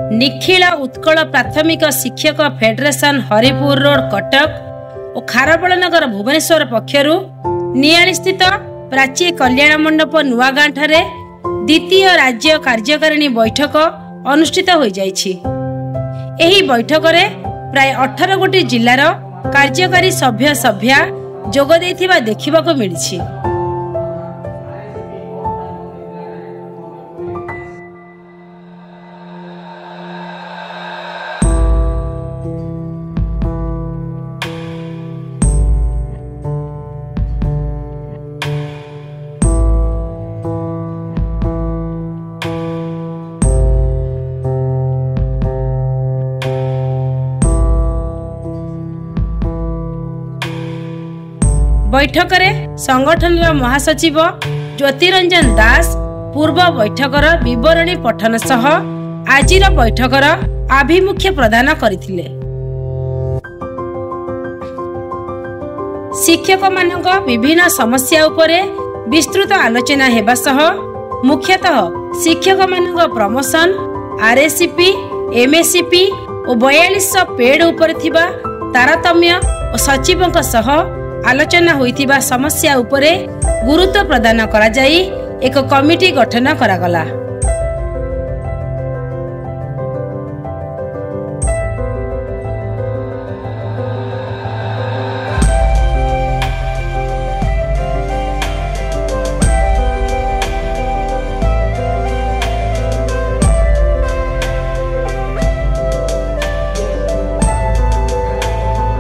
निखिल उत्कल प्राथमिक शिक्षक federation Haripur road Cuttack और खारबल नगर भुवनेश्वर पक्षर नियाली स्थित प्राची कल्याण मंडप नुआगां ठारे द्वितीय राज्य कार्यकारिणी बैठक अनुष्ठित हो जाइछि। एही बैठक में प्राय 18 गोटी जिलार कार्यकारी सभ्य सभ्या जोग देथिबा देखिबाको मिलिछि। बैठक में संगठन महासचिव ज्योतिरंजन दास पूर्व बैठकर विवरणी पठन सह आजिर बैठकर आभिमुख्य प्रदान करथिले। शिक्षक मानक विभिन्न समस्या उपरे विस्तृत आलोचना हेबा सह मुख्यतः शिक्षक मानक प्रमोशन आरएससीपी एमएससीपी और 4200 पेड उपरे थिबा तारतम्य और सचिवक सह आलोचना होइतिबा समस्या उपरे गुरुत्व प्रदान करा जाई एक कमिटी गठन करागला।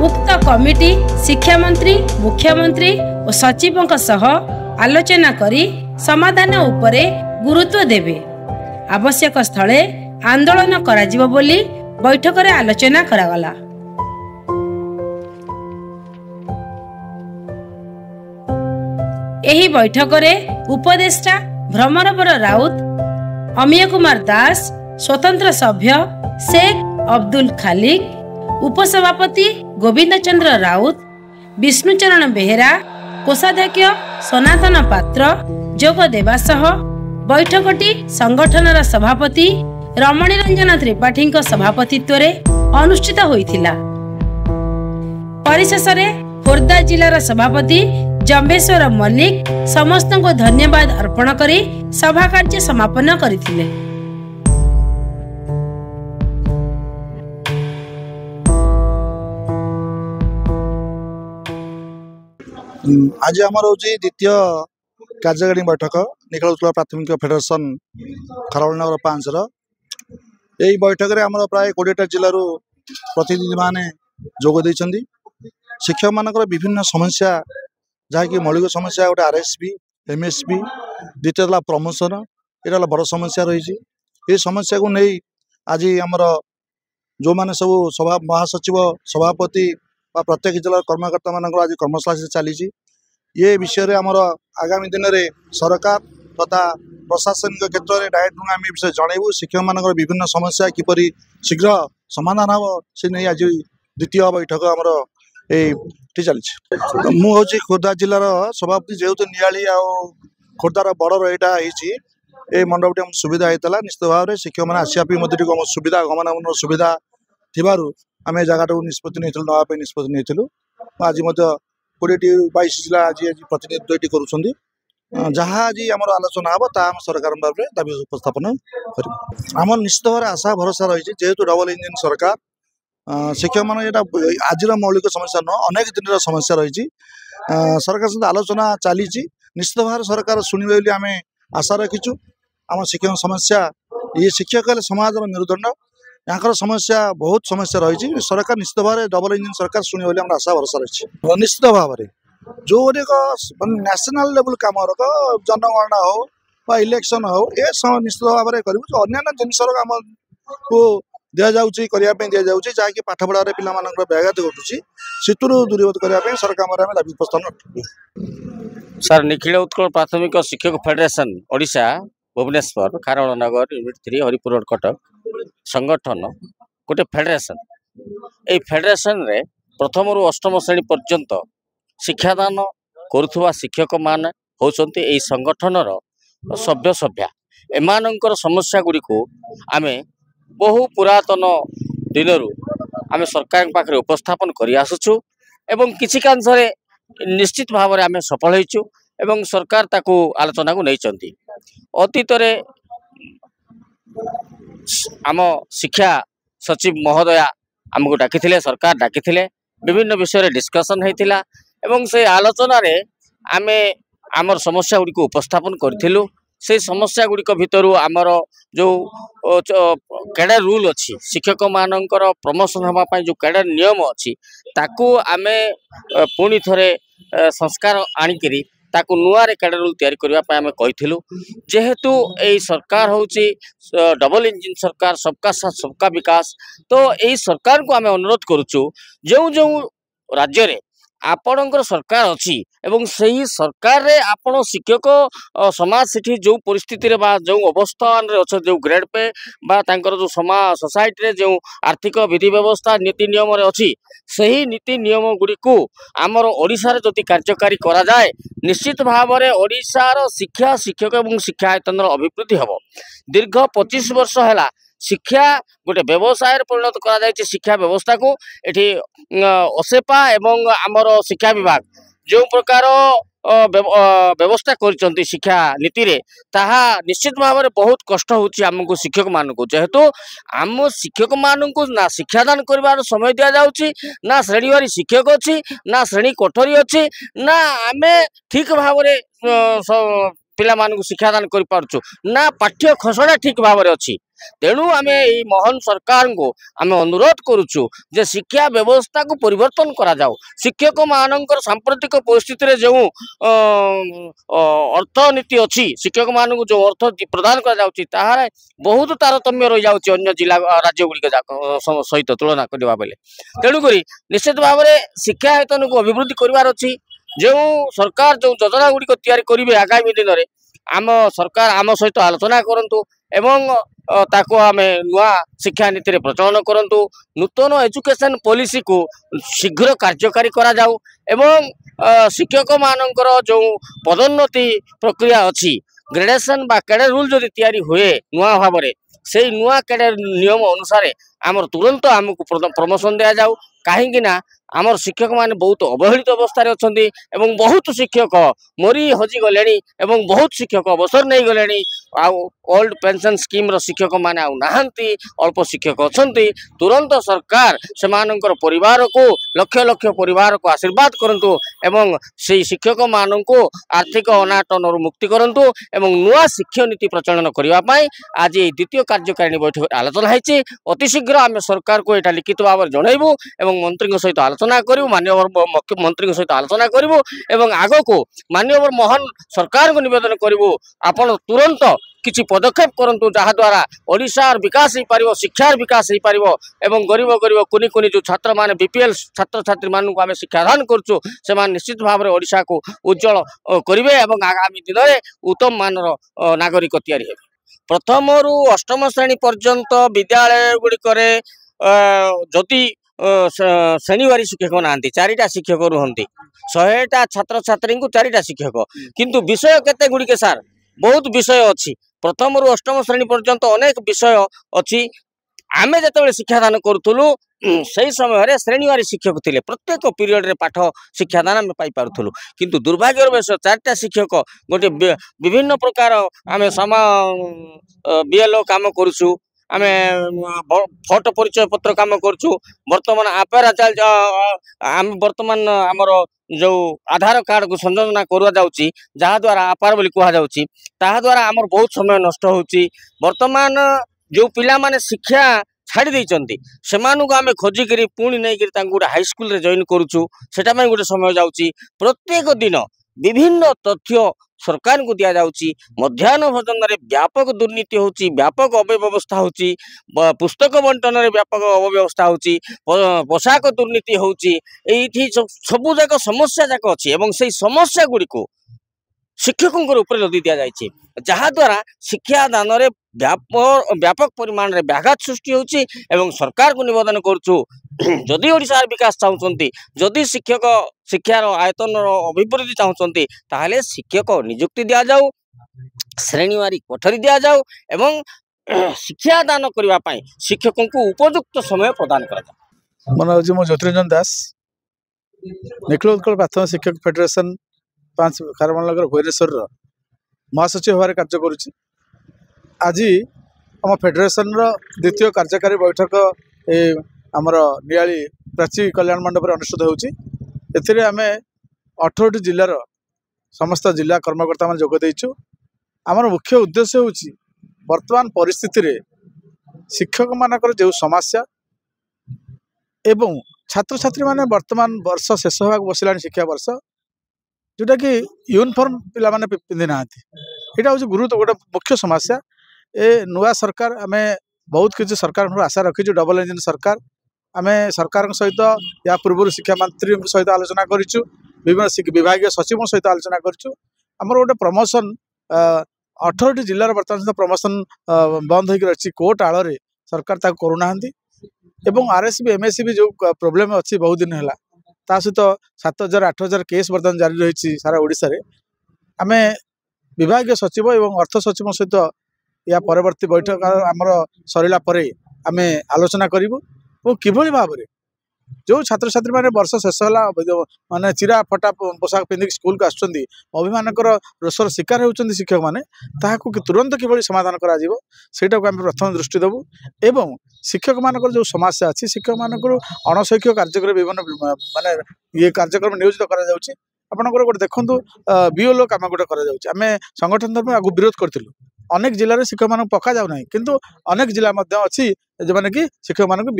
उक्त कमिटी शिक्षा मंत्री मुख्यमंत्री और सचिवों सह आलोचना करी समाधान उपरे गुरुत्व देवे। आवश्यक स्थले आंदोलन कराजिबो बोली बैठक रे आलोचना करागला। एही बैठक रे उपदेष्टा भ्रमरवर राउत अमीय कुमार दास स्वतंत्र सभ्य शेख अब्दुल खालिक उपसभापति गोविंद चंद्र राउत विष्णुचरण बेहेरा कोषाध्यक्ष सनातन पात्र जोग देवा सह बैठकटी संगठनर सभापति रमणी रंजन त्रिपाठी सभापतित्व रे अनुष्ठित होइथिला। परिशेष रे खोर्धा जिलार सभापति जम्बेश्वर मल्लिक समस्त को धन्यवाद अर्पण करी सभा कार्य समापन करथिले। आज आम द्वितीय कार्यकारिणी बैठक निखिल उत्कल प्राथमिक फेडरेशन खारबल नगर 5 यही बैठक में आम प्राय 20टा जिलूर प्रतिनिधि माने जोग देइछन्ती। शिक्षक मानकर विभिन्न समस्या जहाँकि मौलिक समस्या गोटे आरएसपी एमएसपी द्वितीय प्रमोशन यहाँ बड़ समस्या रही। ये समस्या को नहीं आज आमर जो मैंने सब सभा महासचिव सभापति प्रत्येक जिला कर्मकर्ता मान आज कर्मशाला चली ये विषय रे आमर आगामी दिन में सरकार तथा प्रशासनिक क्षेत्र में डायरेक्ट आम विषय जनइबू। शिक्षक मान विभिन्न समस्या किपरि शीघ्र समाधान हम से नहीं आज द्वितीय बैठक आमर ये चली। मुझे खोर्धा जिलार सभापति जेहेतु नियाली आ खोर्धार बड़र यहाँ मंडपटी आम सुविधा होता निश्चित भाव में शिक्षक मैंने आसपा सुविधा गमनागमन सुविधा थी आम जगह निष्पत्ति नापी निष्पत्ति नहीं आज 20-22 जिला आज प्रतिनिधित्व करुँच जहाँ आज आम आलोचना हम ताम सरकार दाबी उपस्थापन कर आम निश्चित भाव आशा भरोसा रही जेहेतु डबल इंजिन सरकार शिक्षक मान आज मौलिक समस्या न अनेक दिन समस्या रही सरकार सहित आलोचना चली निश्चित भाव सरकार शुणे बोली आम आशा रखीचु। आम शिक्षक समस्या ये शिक्षक समाज मेरुदंड यहाँ समस्या बहुत समस्या रही सरकार निश्चित भाव में डबल इंजिन सरकार शुणे बोली आशा भरोसा रही। निश्चित भाव में जो नेशनल लेवल कम जनगणना हो इलेक्शन हो ये निश्चित भाव में करूँ अन्य जिनसर आम को दि जाऊँगी जहाँकि पाठ पढ़ार पे व्याघात घटुची से दूरीभूत करने सरकार दाबी उपस्थापन। सर निखिल उत्कल प्राथमिक शिक्षक फेडरेशन ओडिशा भुवनेश्वर खारबल नगर यूनिट 3 हरिपुर रोड कटक संगठन गोटे फेडरेशन ए फेडरेशन रे प्रथम रु अष्टम श्रेणी पर्यंत शिक्षादान करुवा शिक्षक मान होउछन्ति एई संगठनर सभ्य सभ्या एमानंकर समस्या गुडी को आमे बहु पुरातन दिनरू आम सरकार पाखे उपस्थापन कर आसुचु एवं किसी कांशरे निश्चित भाव में आम सफल होइचु एवं सरकार ताकू आलोचना को नहीं अतीत आम शिक्षा सचिव महोदया आमको डाकी सरकार डाकी विभिन्न विषय डिस्कसन होता एवं से आलोचना रे आमे आमर समस्या गुड़ी उपस्थापन करूँ से समस्या गुड़िक भितर आमर जो कैडर रूल अच्छी शिक्षक मानकर प्रमोशन होगापाई जो कैडर नियम अच्छी ताकू आमे पुणी थरे संस्कार आनिकरी ताकू नुआरे कैडर रूल तैयारी करने आम कहीलु जेहेतु यही सरकार होची डबल इंजिन सरकार सबका साथ सबका विकास तो यही सरकार को आम अनुरोध करुचु जो जो राज्य रे आपणकर सरकार अच्छी एवं सही सरकार रे आपण शिक्षक समाज सेठी जो परिस्थिति रे बा जो अवस्थान रे अच्छा जो ग्रेड पे बा तांकर जो समाज सोसाइटी रे जो आर्थिक विधि व्यवस्था नीति नियम रे अच्छी सही नीति नियम गुड़ी को आमर ओडिशा रे जति कार्यकारी करा जाए निश्चित भाव में ओडिशार शिक्षा शिक्षक एवं शिक्षायतन अभिवृद्धि हबो दीर्घ 25 वर्ष है शिक्षा गोटे व्यवसाय परिणत करा जायछि शिक्षा व्यवस्था को एठी ओसेपा एवं आमर शिक्षा विभाग जो प्रकार व्यवस्था कर शिक्षा नीति रे ताहा निश्चित भाव में बहुत कष्ट होछि आमको शिक्षक मानक जेहेतु आम शिक्षक मानक ना शिक्षादान कर समय दि जाउछि ना श्रेणीवारी शिक्षक अच्छी ना श्रेणी कोठरी अच्छी ना आमे ठीक भाव में पिला मानक शिक्षादान कर पारछु ना पाठ्य खसड़ा ठीक भाव में अच्छी तेणु आम यही महान सरकार को आम अनुरोध करुचु जे शिक्षा व्यवस्था को परिवर्तन करा जाओ शिक्षक मानकर सांप्रतिक परिस्थिति रे जो अर्थनीति अच्छी शिक्षक मान जो अर्थ प्रदान करा जाउची ताहारे बहुत तारतम्य रही जाउची अन्य जिला राज्य गुड़िक सहित तुलना करबा बेले तेणुक निश्चित भाव में शिक्षायतन को अभिवृद्धि करबार अच्छी जो सरकार जो योजना गुड़िक तैयारी करेंगे आगामी दिन में आम सरकार आम सहित आलोचना करंतु एवं ताको आमे नुआ शिक्षा नीति रे प्रचलन करंतु नूतन एजुकेशन पॉलिसी को शीघ्र कार्यकारी करा जाऊ एवं शिक्षक मानकर जो पदोन्नति प्रक्रिया अच्छी ग्रेडेशन बा कैडर रूल जदि तैयारी हुए नुआ भाव में से नुआ कैडर नियम अनुसार आमर तुरंत आमको प्रमोशन दिया जाऊ कहीं ना आमर शिक्षक माने बहुत अवहेलित अवस्था अच्छी एवं बहुत शिक्षक मरी हजि गले एवं बहुत शिक्षक अवसर नहीं गले ओल्ड पेंशन स्कीम रो शिक्षक माने आउ नाहंती अल्प शिक्षक अच्छी तुरंत सरकार से परिवार को लक्ष लक्ष परिवार को आशीर्वाद करंतु एवं से शिक्षक मान को आर्थिक अनाटन मुक्ति करंतु एवं नुआ शिक्षा नीति प्रचलन करने आज द्वितीय कार्यकारिणी बैठक आलोचना होती अति शीघ्र आम सरकार को यहाँ लिखित भाव में जनइबू एवं मंत्री सहित आलोचना करूँ माननीय मुख्यमंत्री सहित आलोचना करूँ एवं आग को माननीय महान सरकार को निवेदन करूँ आपण तुरंत किसी पदक्षेप करंतु जहा द्वारा ओडिशार विकास हो पारिबो शिक्षार विकास हो पारिबो एवं गरीब गरीब कुनी कुनी जो छात्र माने बीपीएल छात्र छात्री मानू आम शिक्षादान करछु से निश्चित भाव में ओडिशा को उज्जवल करिवे एवं आगामी दिन में उत्तम मानर नागरिक तैयारी हेबे प्रथम रु अष्टम श्रेणी पर्यंत विद्यालय गुड़िकरे जदि श्रेणीवारी शिक्षक ना चारिटा शिक्षक रुहंती 100टा छात्र छात्री को 4टा शिक्षक किंतु विषय केते गुड़िके सार बहुत विषय अच्छी प्रथम रु अष्टम श्रेणी पर्यंत अनेक विषय अच्छी आमे जतबेले शिक्षादान करूथुलु सही समय श्रेणीवारी शिक्षक थिले प्रत्येक पीरियड रे पाठ शिक्षादान आम पाई पारुथुलु किंतु दुर्भाग्यर विषय 4टा शिक्षक गोटे विभिन्न प्रकार आम समा बीएलओ काम करूछु आम फोटो परिचय पत्र काम करूछु वर्तमान आपेरा चल आम वर्तमान आमर जो आधार कार्ड को संशोधन करवा जाउची जहा द्वारा आपार बोली कहा जाउची ताहा द्वारा आमर बहुत समय नष्ट होउची वर्तमान जो पिला माने शिक्षा छाड़ी देइचंती सेमानु को आमे खोजी करी पुणी नै करी तांगु हाई स्कूल रे जॉइन करूछु सेटा में गोटे समय जाउची प्रत्येक दिन विभिन्न तथ्य सरकार को दिया जाउची मध्याह्न भोजन रे व्यापक दुर्नीति होची व्यापक अव्यवस्था होची पुस्तक बंटन रे व्यापक अव्यवस्था होची पोशाक दुर्नीति होची एठी सबु जाक समस्या जाक अछि एवं से समस्या गुडी को शिक्षकों ऊपर लदी दिया जाइए जहा द्वारा शिक्षा दान रे व्यापक परिमाण रे व्याघात सृष्टि होची एवं सरकार को निवेदन करूछु जदि ओडिशा विकास चाहूँगी जदि शिक्षक शिक्षार आयतन अभिवृद्धि चाहूँगी ताहले शिक्षक नियुक्ति दिया जाऊ श्रेणीवारी कोठरी दिया जाऊ एवं ଶିକ୍ଷାଦାନ କରିବା ପାଇଁ ଶିକ୍ଷକଙ୍କୁ ଉପଯୁକ୍ତ ସମୟ ପ୍ରଦାନ କରାଯାଏ। ମୋ ନାଁ ହେଉଛି ଜ୍ୟୋତିରଞ୍ଜନ ଦାସ, ନିଖିଳ ଉତ୍କଳ ପ୍ରାଥମିକ ଶିକ୍ଷକ ଫେଡେରେସନ 5 ଖାରବେଳନଗର ଭୁବନେଶ୍ୱରର ମହାସଚିବ ଭାବରେ କାର୍ଯ୍ୟ କରୁଛି। ଆଜି ଆମ ଫେଡେରେସନର ଦ୍ୱିତୀୟ କାର୍ଯ୍ୟକାରୀ ବୈଠକ ଆମର ନିଆଳି ପ୍ରାଚୀ କଲ୍ୟାଣ ମଣ୍ଡପରେ ଅନୁଷ୍ଠିତ ହେଉଛି। ଏଥିରେ ଆମେ 18ଟି ଜିଲ୍ଲାର ସମସ୍ତ ଜିଲ୍ଲା କର୍ମକର୍ତ୍ତାମାନେ ଯୋଗ ଦେଇଛୁ। ଆମର ମୁଖ୍ୟ ଉଦ୍ଦେଶ୍ୟ ହେଉଛି ବର୍ତ୍ତମାନ ପରିସ୍ଥିତିରେ ଶିକ୍ଷକମାନଙ୍କର ଯେଉଁ ସମସ୍ୟା ଏବଂ ଛାତ୍ରଛାତ୍ରୀମାନେ ବର୍ତ୍ତମାନ ବର୍ଷ ଶେଷ ହେବାକୁ ବସିଲାଣି ଶିକ୍ଷା ବର୍ଷ, ଯେଉଁଟାକି ୟୁନିଫର୍ମ ପିଲାମାନେ ପିନ୍ଧି ନାହାନ୍ତି। ଏଇଟା ହେଉଛି ଗୋଟେ ମୁଖ୍ୟ ସମସ୍ୟା। ଏ ନୂଆ ସରକାର ଆମେ ବହୁତ କିଛି ସରକାରଙ୍କର ଆଶା ରଖିଛୁ। ଡବଲ ଇଞ୍ଜିନ୍ ସରକାର। ଆମେ ସରକାରଙ୍କ ସହିତ ୟା ପୂର୍ବରୁ ଶିକ୍ଷା ମନ୍ତ୍ରୀଙ୍କ ସହିତ ଆଲୋଚନା କରିଛୁ, ବିଭିନ୍ନ ବିଭାଗୀୟ ସଚିବଙ୍କ ସହିତ ଆଲୋଚନା କରିଛୁ। ଆମର ଗୋଟେ ପ୍ରମୋସନ୍ 18ଟି ଜିଲ୍ଲାର ବର୍ତ୍ତମାନ ସୁଦ୍ଧା ପ୍ରମୋସନ୍ ବନ୍ଦ ହୋଇକି ରହିଛି। କୋର୍ଟ ଆଳରେ ସରକାର ତାକୁ କରୁନାହାନ୍ତି ଏବଂ RSB MSB ଯେଉଁ ପ୍ରୋବ୍ଲେମ୍ ଅଛି ବହୁତ ଦିନ ହେଲା, ତା ସହିତ 7,000 8,000 କେସ୍ ବର୍ତ୍ତମାନ ଜାରି ରହିଛି ସାରା ଓଡ଼ିଶାରେ। ଆମେ ବିଭାଗୀୟ ସଚିବ ଏବଂ ଅର୍ଥ ସଚିବଙ୍କ ସହିତ ୟା ପରବର୍ତ୍ତୀ ବୈଠକ ଆମର ସରିଲା ପରେ ଆମେ ଆଲୋଚନା କରିବୁ ଏବଂ କିଭଳି ଭାବରେ ଯେଉଁ ଛାତ୍ରଛାତ୍ରୀମାନେ ବର୍ଷ ଶେଷ ହେଲା ମାନେ ଚିରା ଫଟା ପୋଷାକ ପିନ୍ଧିକି ସ୍କୁଲକୁ ଆସୁଛନ୍ତି, ଅଭିମାନଙ୍କର ରୋଷର ଶିକାର ହେଉଛନ୍ତି ଶିକ୍ଷକମାନେ, ତାହାକୁ ତୁରନ୍ତ କିଭଳି ସମାଧାନ କରାଯିବ ସେଇଟାକୁ ଆମେ ପ୍ରଥମେ ଦୃଷ୍ଟି ଦେବୁ। ଏବଂ ଶିକ୍ଷକମାନଙ୍କର ଯେଉଁ ସମସ୍ୟା ଅଛି, ଶିକ୍ଷକମାନଙ୍କର ଅଣଶୈକ୍ଷିକ କାର୍ଯ୍ୟକ୍ରମ ବିଭିନ୍ନ ମାନେ କାର୍ଯ୍ୟକ୍ରମ ନିୟୋଜିତ କରାଯାଉଛି। ଆପଣଙ୍କର ଗୋଟେ ଦେଖନ୍ତୁ BLO କାମ ଗୋଟେ କରାଯାଉଛି। ଆମେ ସଂଗଠନ ତରଫରୁ ଆଗକୁ ବିରୋଧ କରିଥିଲୁ। ଅନେକ ଜିଲ୍ଲାରେ ଶିକ୍ଷକମାନଙ୍କୁ ପକାଯାଉନାହିଁ, କିନ୍ତୁ ଅନେକ ଜିଲ୍ଲା ମଧ୍ୟ ଅଛି ଯେଉଁମାନେ କି ଶିକ୍ଷକମାନଙ୍କୁ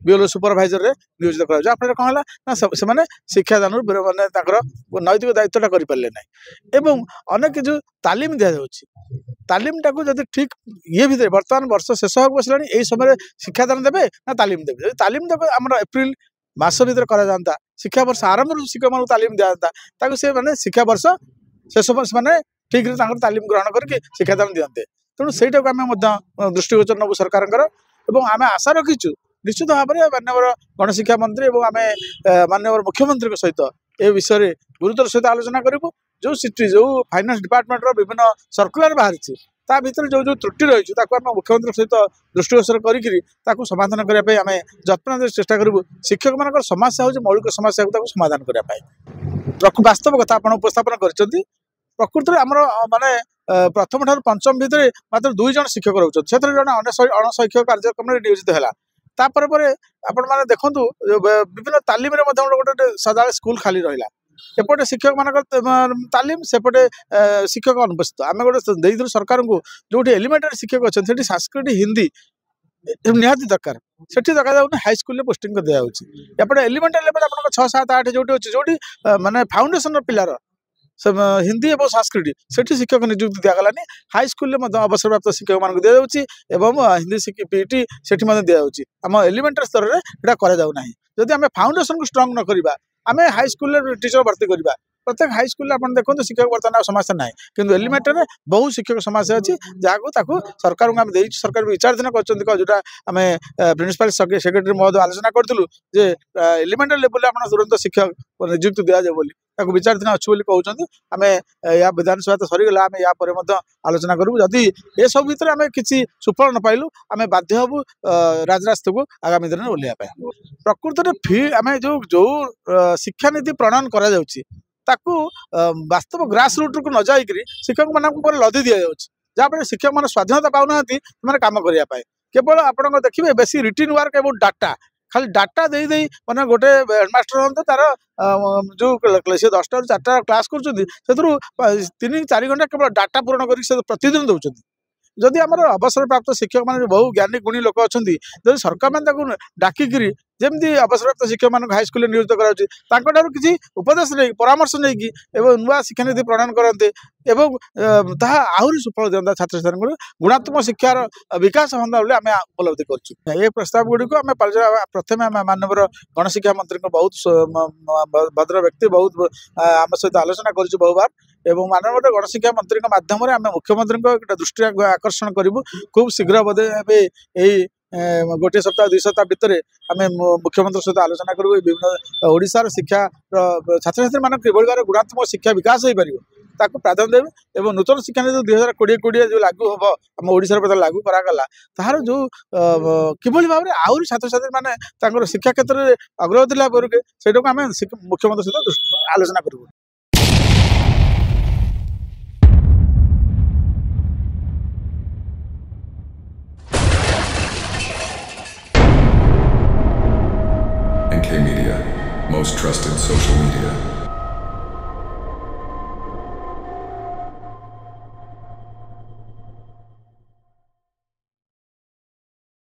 BLO ସୁପରଭାଇଜରରେ ନିୟୋଜିତ କରାଯାଉଛି। ଯାହାଫଳରେ କ'ଣ ହେଲା ନା ସେମାନେ ଶିକ୍ଷାଦାନରୁ ମାନେ ତାଙ୍କର ନୈତିକ ଦାୟିତ୍ୱଟା କରିପାରିଲେ ନାହିଁ। ଏବଂ ଅନେକ ଯେଉଁ ତାଲିମ ଦିଆଯାଉଛି, ତାଲିମଟାକୁ ଯଦି ଠିକ୍ ଭିତରେ ବର୍ତ୍ତମାନ ବର୍ଷ ଶେଷ ହେବାକୁ ବସିଲାଣି, ଏହି ସମୟରେ ଶିକ୍ଷାଦାନ ଦେବେ ନା ତାଲିମ ଦେବେ? ଯଦି ତାଲିମ ଦେବେ ଆମର ଏପ୍ରିଲ ମାସ ଭିତରେ କରାଯାଆନ୍ତା, ଶିକ୍ଷାବର୍ଷ ଆରମ୍ଭରୁ ଶିକ୍ଷକମାନଙ୍କୁ ତାଲିମ ଦିଆଯାନ୍ତା, ତାକୁ ସେମାନେ ଶିକ୍ଷାବର୍ଷ ଶେଷ ସେମାନେ ଠିକ୍ରେ ତାଙ୍କର ତାଲିମ ଗ୍ରହଣ କରିକି ଶିକ୍ଷାଦାନ ଦିଅନ୍ତେ। ତେଣୁ ସେଇଟାକୁ ଆମେ ମଧ୍ୟ ଦୃଷ୍ଟିଗୋଚର ନେବୁ ସରକାରଙ୍କର ଏବଂ ଆମେ ଆଶା ରଖିଛୁ ନିଶ୍ଚିତ ଭାବରେ ମାନ୍ୟବର ଗଣଶିକ୍ଷା ମନ୍ତ୍ରୀ ଏବଂ ଆମେ ମାନ୍ୟବର ମୁଖ୍ୟମନ୍ତ୍ରୀଙ୍କ ସହିତ ଏ ବିଷୟରେ ଗୁରୁତ୍ୱର ସହିତ ଆଲୋଚନା କରିବୁ। ଯେଉଁ ଫାଇନାନ୍ସ ଡିପାର୍ଟମେଣ୍ଟର ବିଭିନ୍ନ ସର୍କୁଲାର ବାହାରିଛି, ତା ଭିତରେ ଯେଉଁ ତ୍ରୁଟି ରହିଛି ତାକୁ ଆମେ ମୁଖ୍ୟମନ୍ତ୍ରୀଙ୍କ ସହିତ ଦୃଷ୍ଟିଗୋଚର କରିକିରି ତାକୁ ସମାଧାନ କରିବା ପାଇଁ ଆମେ ଯତ୍ନ ଚେଷ୍ଟା କରିବୁ। ଶିକ୍ଷକମାନଙ୍କର ସମସ୍ୟା ହେଉଛି ମୌଳିକ ସମସ୍ୟାକୁ ତାକୁ ସମାଧାନ କରିବା ପାଇଁ। ବାସ୍ତବ କଥା ଆପଣ ଉପସ୍ଥାପନ କରିଛନ୍ତି। ପ୍ରକୃତରେ ଆମର ମାନେ ପ୍ରଥମ ଠାରୁ ପଞ୍ଚମ ଭିତରେ ମାତ୍ର 2 ଜଣ ଶିକ୍ଷକ ରହୁଛନ୍ତି। ସେଥିରେ ଜଣେ ଅଣଶୈକ୍ଷିକ କାର୍ଯ୍ୟକ୍ରମରେ ନିୟୋଜିତ ହେଲା। ତାପରେ ପରେ ଆପଣମାନେ ଦେଖନ୍ତୁ ବିଭିନ୍ନ ତାଲିମରେ ମଧ୍ୟ ଗୋଟେ ସଦାବେଳେ ସ୍କୁଲ ଖାଲି ରହିଲା। ଏପଟେ ଶିକ୍ଷକମାନଙ୍କର ତାଲିମ, ସେପଟେ ଶିକ୍ଷକ ଅନୁପସ୍ଥିତ। ଆମେ ଗୋଟେ ଦେଇଥିଲୁ ସରକାରଙ୍କୁ, ଯେଉଁଠି ଏଲିମେଣ୍ଟାରୀ ଶିକ୍ଷକ ଅଛନ୍ତି ସେଠି ସଂସ୍କୃତ ହିନ୍ଦୀ ନିହାତି ଦରକାର, ସେଠି ଦେଖାଯାଉନି ହାଇସ୍କୁଲରେ ପୋଷ୍ଟିଂ ଦିଆଯାଉଛି। ଏପଟେ ଏଲିମେଣ୍ଟାରୀ ଲେଭେଲ ଆପଣଙ୍କ 6, 7, 8 ଯେଉଁଠି ଅଛି, ଯେଉଁଠି ମାନେ ଫାଉଣ୍ଡେସନର ପିଲାର ହିନ୍ଦୀ ଏବଂ ସଂସ୍କୃତ ସେଠି ଶିକ୍ଷକ ନିଯୁକ୍ତି ଦିଆଗଲାନି। ହାଇସ୍କୁଲରେ ମଧ୍ୟ ଅବସରପ୍ରାପ୍ତ ଶିକ୍ଷକମାନଙ୍କୁ ଦିଆଯାଉଛି ଏବଂ ହିନ୍ଦୀ PET ସେଠି ମଧ୍ୟ ଦିଆଯାଉଛି। ଆମ ଏଲିମେଣ୍ଟାରୀ ସ୍ତରରେ ଏଇଟା କରାଯାଉନାହିଁ। ଯଦି ଆମେ ଫାଉଣ୍ଡେସନକୁ ଷ୍ଟ୍ରଙ୍ଗ ନ କରିବା, ଆମେ ହାଇସ୍କୁଲରେ ଟିଚର ଭର୍ତ୍ତି କରିବା। ପ୍ରତ୍ୟେକ ହାଇସ୍କୁଲରେ ଆପଣ ଦେଖନ୍ତୁ ଶିକ୍ଷକ ବର୍ତ୍ତମାନ ଆଉ ସମସ୍ୟା ନାହିଁ, କିନ୍ତୁ ଏଲିମେଣ୍ଟାରୀରେ ବହୁ ଶିକ୍ଷକ ସମସ୍ୟା ଅଛି, ଯାହାକୁ ସରକାରଙ୍କୁ ଆମେ ଦେଇଛୁ। ସରକାର ବିଚାରାଧୀନ କରିଛନ୍ତି, ଯେଉଁଟା ଆମେ ପ୍ରିନ୍ସିପାଲ ସେକ୍ରେଟାରୀ ମହୋଦୟ ଆଲୋଚନା କରିଥିଲୁ ଯେ ଏଲିମେଣ୍ଟାରୀ ଲେଭେଲରେ ଆପଣ ତୁରନ୍ତ ଶିକ୍ଷକ ନିଯୁକ୍ତି ଦିଆଯାଉ ବୋଲି, ତାକୁ ବିଚାରାଧୀନ ଅଛି ବୋଲି କହୁଛନ୍ତି। ଆମେ ୟା ବିଧାନସଭା ତ ସରିଗଲା, ଆମେ ୟା ପରେ ମଧ୍ୟ ଆଲୋଚନା କରିବୁ। ଯଦି ଏସବୁ ଭିତରେ ଆମେ କିଛି ସୁଫଳ ନ ପାଇଲୁ, ଆମେ ବାଧ୍ୟ ହେବୁ ରାଜରାସ୍ତାକୁ ଆଗାମୀ ଦିନରେ ଓହ୍ଲାଇବା ପାଇଁ। ପ୍ରକୃତରେ ଆମେ ଯେଉଁ ଶିକ୍ଷାନୀତି ପ୍ରଣୟନ କରାଯାଉଛି, ତାକୁ ବାସ୍ତବ ଗ୍ରାସ ରୁଟ୍କୁ ନ ଯାଇକରି ଶିକ୍ଷକମାନଙ୍କ ଉପରେ ଲଦି ଦିଆଯାଉଛି, ଯାହାଫଳରେ ଶିକ୍ଷକମାନେ ସ୍ୱାଧୀନତା ପାଉନାହାନ୍ତି ସେମାନେ କାମ କରିବା ପାଇଁ। କେବଳ ଆପଣଙ୍କ ଦେଖିବେ ବେଶୀ ରିଟିନ୍ ୱାର୍କ ଏବଂ ଡାଟା, ଖାଲି ଡାଟା ଦେଇ ମାନେ ଗୋଟେ ହେଡମାଷ୍ଟର ହୁଅନ୍ତୁ, ତାର ଯେଉଁ ସେ 10ଟାରୁ 4ଟା କ୍ଲାସ୍ କରୁଛନ୍ତି, ସେଥିରୁ 3-4 ଘଣ୍ଟା କେବଳ ଡାଟା ପୂରଣ କରିକି ସେ ପ୍ରତିଦିନ ଦେଉଛନ୍ତି। ଯଦି ଆମର ଅବସରପ୍ରାପ୍ତ ଶିକ୍ଷକମାନେ ବହୁ ଜ୍ଞାନୀ ଗୁଣୀ ଲୋକ ଅଛନ୍ତି, ଯଦି ସରକାରମାନେ ତାକୁ ଡାକିକିରି ଯେମିତି ଅବସରପ୍ରାପ୍ତ ଶିକ୍ଷକମାନଙ୍କୁ ହାଇସ୍କୁଲରେ ନିୟୋଜିତ କରାଯାଉଛି, ତାଙ୍କଠାରୁ କିଛି ଉପଦେଶ ନେଇକି ପରାମର୍ଶ ନେଇକି ଏବଂ ନୂଆ ଶିକ୍ଷାନୀତି ପ୍ରଣୟନ କରନ୍ତେ ଏବଂ ତାହା ଆହୁରି ସୁଫଳ ଦିଅନ୍ତା ଛାତ୍ରଛାତ୍ରୀଙ୍କୁ, ଗୁଣାତ୍ମକ ଶିକ୍ଷାର ବିକାଶ ହୁଅନ୍ତା ବୋଲି ଆମେ ଉପଲବ୍ଧି କରୁଛୁ। ଏ ପ୍ରସ୍ତାବ ଗୁଡ଼ିକୁ ଆମେ ପ୍ରଥମେ ଆମେ ମାନ୍ୟବର ଗଣଶିକ୍ଷା ମନ୍ତ୍ରୀଙ୍କ ବହୁତ ଭଦ୍ର ବ୍ୟକ୍ତି ବହୁତ ଆମ ସହିତ ଆଲୋଚନା କରିଛୁ ବହୁବାର ଏବଂ ମାନ୍ୟବର ଗଣଶିକ୍ଷା ମନ୍ତ୍ରୀଙ୍କ ମାଧ୍ୟମରେ ଆମେ ମୁଖ୍ୟମନ୍ତ୍ରୀଙ୍କ ଦୃଷ୍ଟି ଆକର୍ଷଣ କରିବୁ। ଖୁବ୍ ଶୀଘ୍ର ବୋଧେ ଏବେ ଏଇ गोटे सप्ताह 2 सप्ताह भितर आम मुख्यमंत्री सहित आलोचना करूँ विभिन्न ओडिशार शिक्षा छात्र छात्री मान किभଳି भाବରେ गुणात्मक शिक्षा विकास हो पार ताको प्राधान्य देवे एवं नूतन शिक्षा नीति 2020 जो लागू हम आम ओडिशार प्रति लागू करागला तार जो किभଳି भाବରେ आहुरी छात्र छात्री माने शिक्षा क्षेत्र में अग्रगति लाभ करूँ से आम मुख्यमंत्री सहित आलोचना करूँ। NK Media, most trusted social media.